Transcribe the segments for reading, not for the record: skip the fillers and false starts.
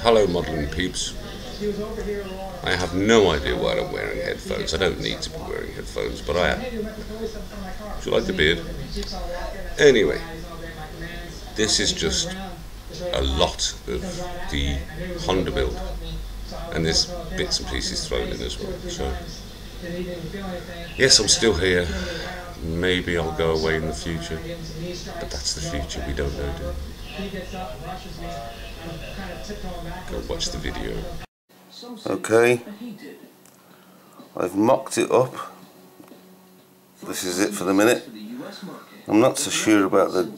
Hello modelling peeps. I have no idea why I'm wearing headphones. I don't need to be wearing headphones, but I am. Do you like the beard? Anyway, this is just a lot of the Honda build, and there's bits and pieces thrown in as well. So, yes, I'm still here. Maybe I'll go away in the future, but that's the future. We don't know, do we? Go watch the video. Okay, I've mocked it up. This is it for the minute. I'm not so sure about the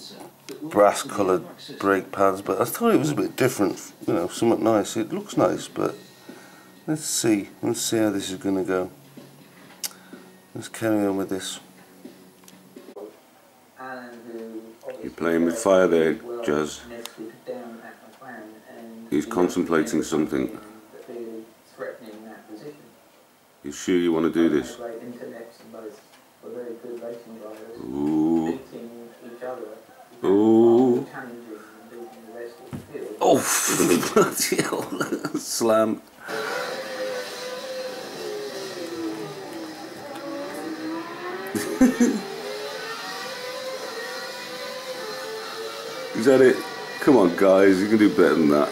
brass coloured brake pads, but I thought it was a bit different, you know, somewhat nice. It looks nice, but let's see how this is going to go. Let's carry on with this. You're playing with fire there, Jazz. He's contemplating something. You sure you want to do this? Ooh. Ooh. Oh, bloody hell. Slam. Is that it? Come on, guys, you can do better than that.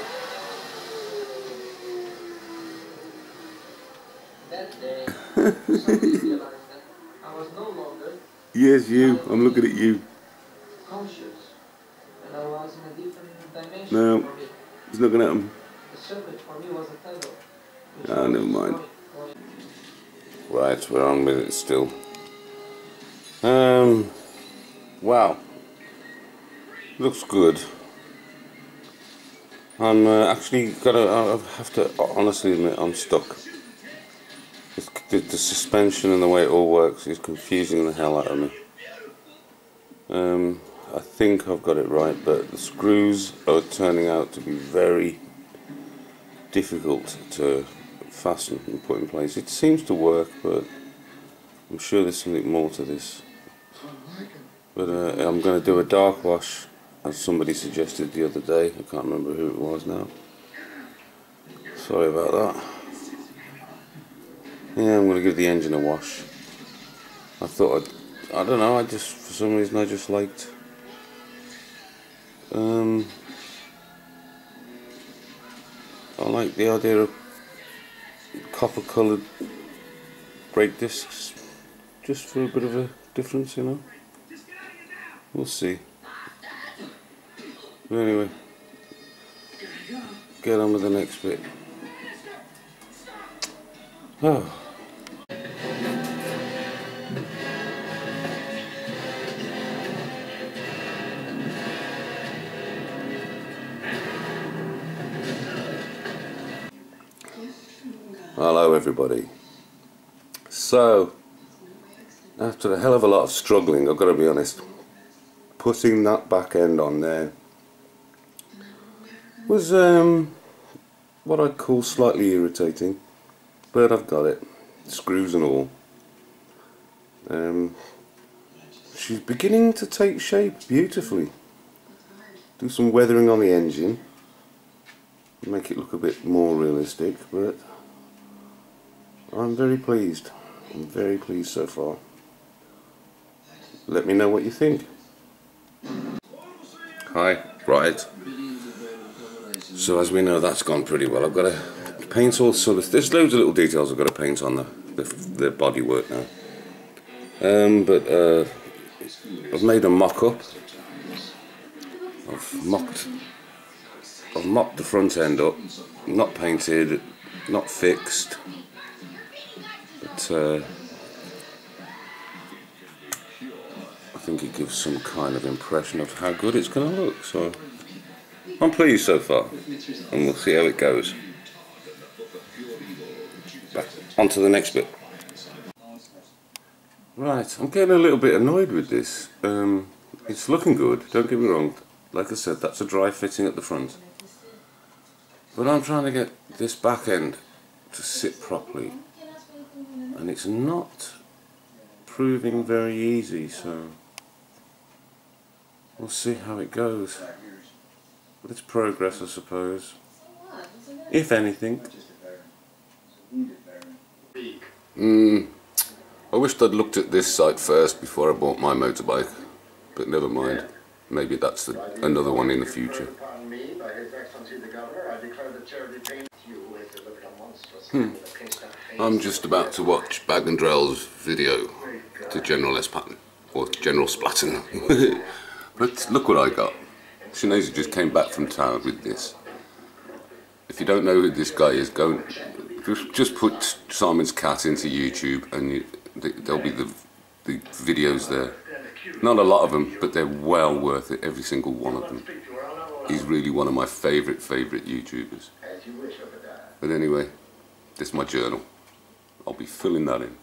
Yes, you. I'm looking at you. No, he's looking at him. Ah, never mind. Right, we're on with it still. Wow. Looks good. I'm actually I have to honestly admit I'm stuck. The suspension and the way it all works is confusing the hell out of me. I think I've got it right, but the screws are turning out to be very difficult to fasten and put in place. It seems to work, but I'm sure there's something more to this. But I'm going to do a dark wash, as somebody suggested the other day. I can't remember who it was now. Sorry about that. Yeah, I'm going to give the engine a wash. I thought I don't know, for some reason I just liked I like the idea of copper coloured brake discs, just for a bit of a difference, you know. We'll see. But anyway, get on with the next bit. Oh. Hello everybody. So, after a hell of a lot of struggling, I've got to be honest, putting that back end on there was what I'd call slightly irritating, but I've got it, screws and all. She's beginning to take shape beautifully. Do some weathering on the engine, make it look a bit more realistic, but I'm very pleased. I'm very pleased so far. Let me know what you think. Hi, right. So as we know, that's gone pretty well. I've got to paint all sort of. There's loads of little details I've got to paint on the bodywork now. But I've made a mock-up. I've mocked the front end up, not painted, not fixed. But I think it gives some kind of impression of how good it's going to look, so I'm pleased so far, and we'll see how it goes. Back on to the next bit. Right, I'm getting a little bit annoyed with this. It's looking good, don't get me wrong. Like I said, that's a dry fitting at the front. But I'm trying to get this back end to sit properly, and it's not proving very easy, so we'll see how it goes. But it's progress, I suppose. if anything. I wished I'd looked at this site first before I bought my motorbike, but never mind. Maybe that's another one in the future. I'm just about to watch Bag and Drell's video to General Spatten, or General Splatten. But look what I got. Sinead just came back from town with this. If you don't know who this guy is, go just put Simon's Cat into YouTube and there'll be the videos there. Not a lot of them, but they're well worth it, every single one of them. He's really one of my favourite YouTubers. But anyway, this is my journal. I'll be filling that in.